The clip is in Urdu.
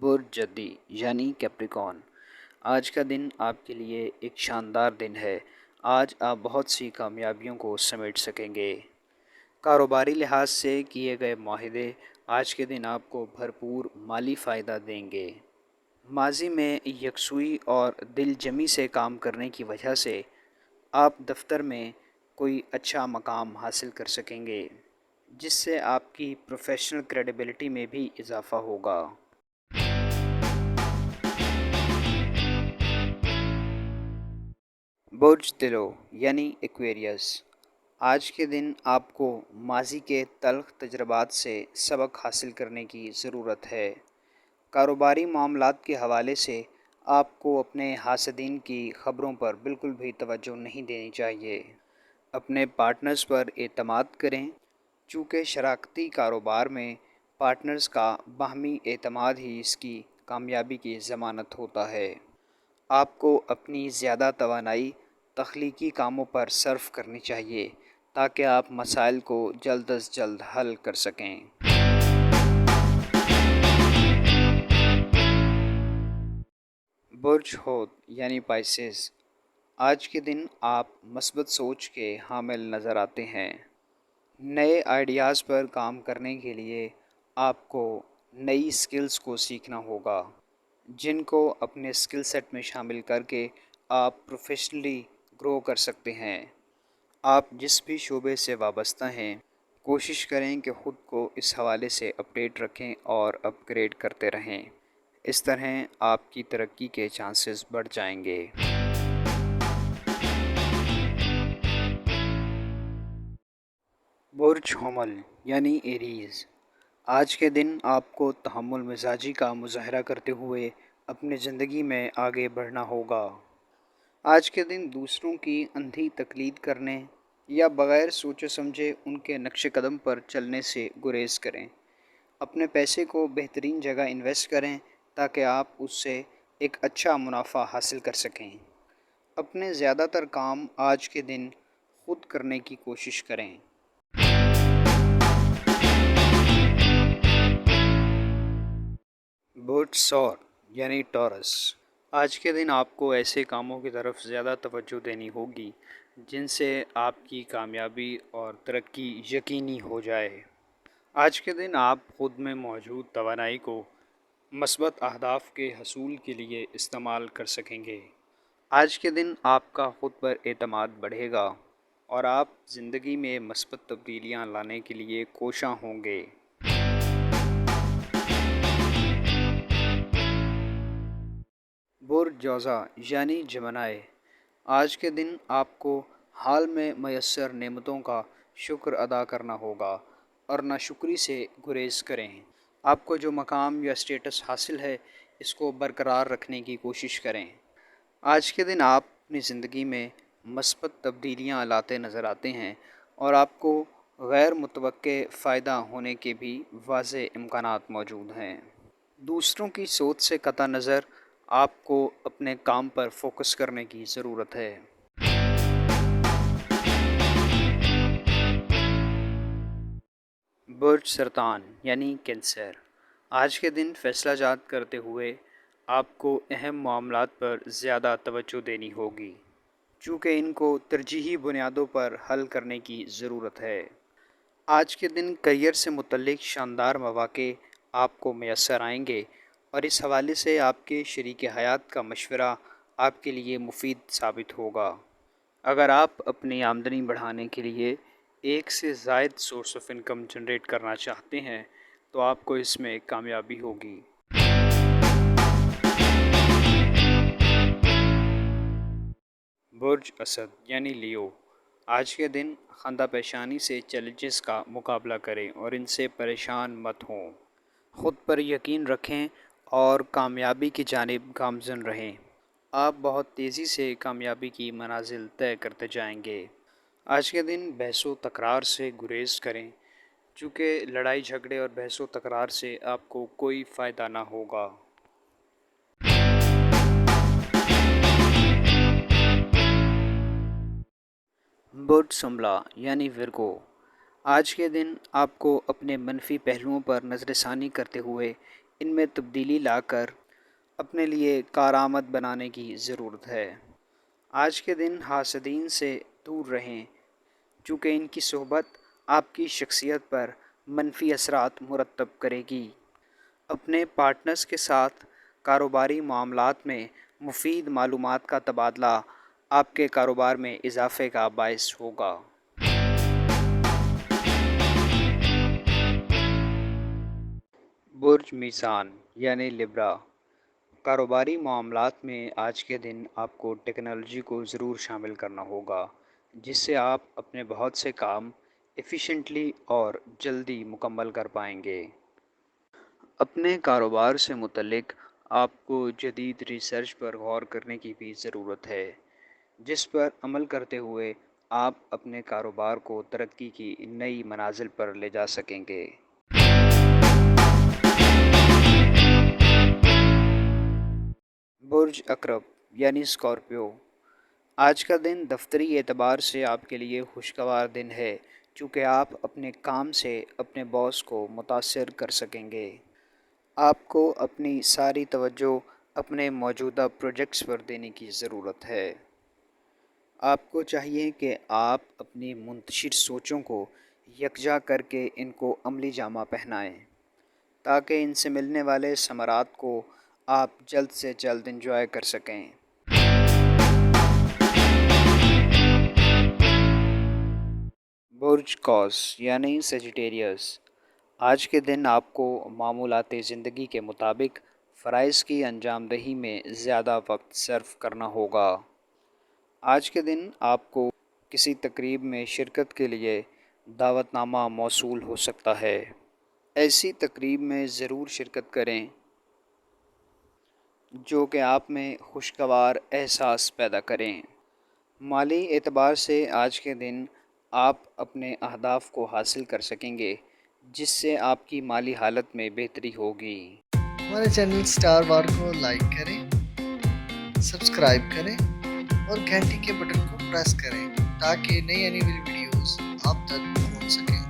برج جدی یعنی کیپریکون، آج کا دن آپ کے لیے ایک شاندار دن ہے۔ آج آپ بہت سی کامیابیوں کو سمیٹ سکیں گے۔ کاروباری لحاظ سے کیے گئے معاہدے آج کے دن آپ کو بھرپور مالی فائدہ دیں گے۔ ماضی میں یکسوئی اور دل جمی سے کام کرنے کی وجہ سے آپ دفتر میں کوئی اچھا مقام حاصل کر سکیں گے، جس سے آپ کی پروفیشنل کریڈیبلٹی میں بھی اضافہ ہوگا۔ برج تلو یعنی ایکویریس، آج کے دن آپ کو ماضی کے تلخ تجربات سے سبق حاصل کرنے کی ضرورت ہے۔ کاروباری معاملات کے حوالے سے آپ کو اپنے حاسدین کی خبروں پر بالکل بھی توجہ نہیں دینی چاہیے۔ اپنے پارٹنرز پر اعتماد کریں، چونکہ شراکتی کاروبار میں پارٹنرز کا باہمی اعتماد ہی اس کی کامیابی کی ضمانت ہوتا ہے۔ آپ کو اپنی زیادہ توانائی تخلیقی کاموں پر صرف کرنی چاہیے تاکہ آپ مسائل کو جلد از جلد حل کر سکیں۔ برج حوت یعنی پائسس، آج کے دن آپ مثبت سوچ کے حامل نظر آتے ہیں۔ نئے آئیڈیاز پر کام کرنے کے لیے آپ کو نئی سکلز کو سیکھنا ہوگا، جن کو اپنے سکل سیٹ میں شامل کر کے آپ پروفیشنلی گرو کر سکتے ہیں۔ آپ جس بھی شعبے سے وابستہ ہیں، کوشش کریں کہ خود کو اس حوالے سے اپڈیٹ رکھیں اور اپ گریڈ کرتے رہیں۔ اس طرح آپ کی ترقی کے چانسز بڑھ جائیں گے۔ برج حمل یعنی ایریز، آج کے دن آپ کو تحمل مزاجی کا مظاہرہ کرتے ہوئے اپنی زندگی میں آگے بڑھنا ہوگا۔ آج کے دن دوسروں کی اندھی تقلید کرنے یا بغیر سوچے سمجھے ان کے نقش قدم پر چلنے سے گریز کریں۔ اپنے پیسے کو بہترین جگہ انویسٹ کریں تاکہ آپ اس سے ایک اچھا منافع حاصل کر سکیں۔ اپنے زیادہ تر کام آج کے دن خود کرنے کی کوشش کریں۔ برج ثور یعنی ٹورس، آج کے دن آپ کو ایسے کاموں کی طرف زیادہ توجہ دینی ہوگی جن سے آپ کی کامیابی اور ترقی یقینی ہو جائے۔ آج کے دن آپ خود میں موجود توانائی کو مثبت اہداف کے حصول کے لیے استعمال کر سکیں گے۔ آج کے دن آپ کا خود پر اعتماد بڑھے گا اور آپ زندگی میں مثبت تبدیلیاں لانے کے لیے کوشاں ہوں گے۔ برج جوزا یعنی جمنائے، آج کے دن آپ کو حال میں میسر نعمتوں کا شکر ادا کرنا ہوگا اور ناشکری سے گریز کریں۔ آپ کو جو مقام یا اسٹیٹس حاصل ہے، اس کو برقرار رکھنے کی کوشش کریں۔ آج کے دن آپ اپنی زندگی میں مثبت تبدیلیاں لاتے نظر آتے ہیں اور آپ کو غیر متوقع فائدہ ہونے کے بھی واضح امکانات موجود ہیں۔ دوسروں کی سوچ سے قطع نظر آپ کو اپنے کام پر فوکس کرنے کی ضرورت ہے۔ برج سرطان یعنی کینسر، آج کے دن فیصلہ جات کرتے ہوئے آپ کو اہم معاملات پر زیادہ توجہ دینی ہوگی، چونکہ ان کو ترجیحی بنیادوں پر حل کرنے کی ضرورت ہے۔ آج کے دن کیریئر سے متعلق شاندار مواقع آپ کو میسر آئیں گے اور اس حوالے سے آپ کے شریک حیات کا مشورہ آپ کے لیے مفید ثابت ہوگا۔ اگر آپ اپنی آمدنی بڑھانے کے لیے ایک سے زائد سورس آف انکم جنریٹ کرنا چاہتے ہیں تو آپ کو اس میں کامیابی ہوگی۔ برج اسد یعنی لیو، آج کے دن خندہ پیشانی سے چیلنجز کا مقابلہ کریں اور ان سے پریشان مت ہوں۔ خود پر یقین رکھیں اور کامیابی کی جانب گامزن رہیں۔ آپ بہت تیزی سے کامیابی کی منازل طے کرتے جائیں گے۔ آج کے دن بحث و تکرار سے گریز کریں، چونکہ لڑائی جھگڑے اور بحث و تکرار سے آپ کو کوئی فائدہ نہ ہوگا۔ برج سنبلا یعنی ورگو، آج کے دن آپ کو اپنے منفی پہلوؤں پر نظر ثانی کرتے ہوئے ان میں تبدیلی لا کر اپنے لیے کارآمد بنانے کی ضرورت ہے۔ آج کے دن حاسدین سے دور رہیں، چونکہ ان کی صحبت آپ کی شخصیت پر منفی اثرات مرتب کرے گی۔ اپنے پارٹنرز کے ساتھ کاروباری معاملات میں مفید معلومات کا تبادلہ آپ کے کاروبار میں اضافے کا باعث ہوگا۔ برج میزان یعنی لبرا، کاروباری معاملات میں آج کے دن آپ کو ٹیکنالوجی کو ضرور شامل کرنا ہوگا، جس سے آپ اپنے بہت سے کام ایفیشینٹلی اور جلدی مکمل کر پائیں گے۔ اپنے کاروبار سے متعلق آپ کو جدید ریسرچ پر غور کرنے کی بھی ضرورت ہے، جس پر عمل کرتے ہوئے آپ اپنے کاروبار کو ترقی کی نئی منازل پر لے جا سکیں گے۔ برج عقرب یعنی اسکارپیو، آج کا دن دفتری اعتبار سے آپ کے لیے خوشگوار دن ہے، چونکہ آپ اپنے کام سے اپنے باس کو متاثر کر سکیں گے۔ آپ کو اپنی ساری توجہ اپنے موجودہ پروجیکٹس پر دینے کی ضرورت ہے۔ آپ کو چاہیے کہ آپ اپنی منتشر سوچوں کو یکجا کر کے ان کو عملی جامہ پہنائیں، تاکہ ان سے ملنے والے ثمرات کو آپ جلد سے جلد انجوائے کر سکیں۔ برج قوس یعنی سیجیٹیریس، آج کے دن آپ کو معمولات زندگی کے مطابق فرائض کی انجام دہی میں زیادہ وقت صرف کرنا ہوگا۔ آج کے دن آپ کو کسی تقریب میں شرکت کے لیے دعوت نامہ موصول ہو سکتا ہے۔ ایسی تقریب میں ضرور شرکت کریں جو کہ آپ میں خوشگوار احساس پیدا کریں۔ مالی اعتبار سے آج کے دن آپ اپنے اہداف کو حاصل کر سکیں گے، جس سے آپ کی مالی حالت میں بہتری ہوگی۔ ہمارے چینل سٹار وار کو لائک کریں، سبسکرائب کریں اور گھنٹی کے بٹن کو پریس کریں تاکہ نئی آنے والی ویڈیوز آپ تک پہنچ سکیں۔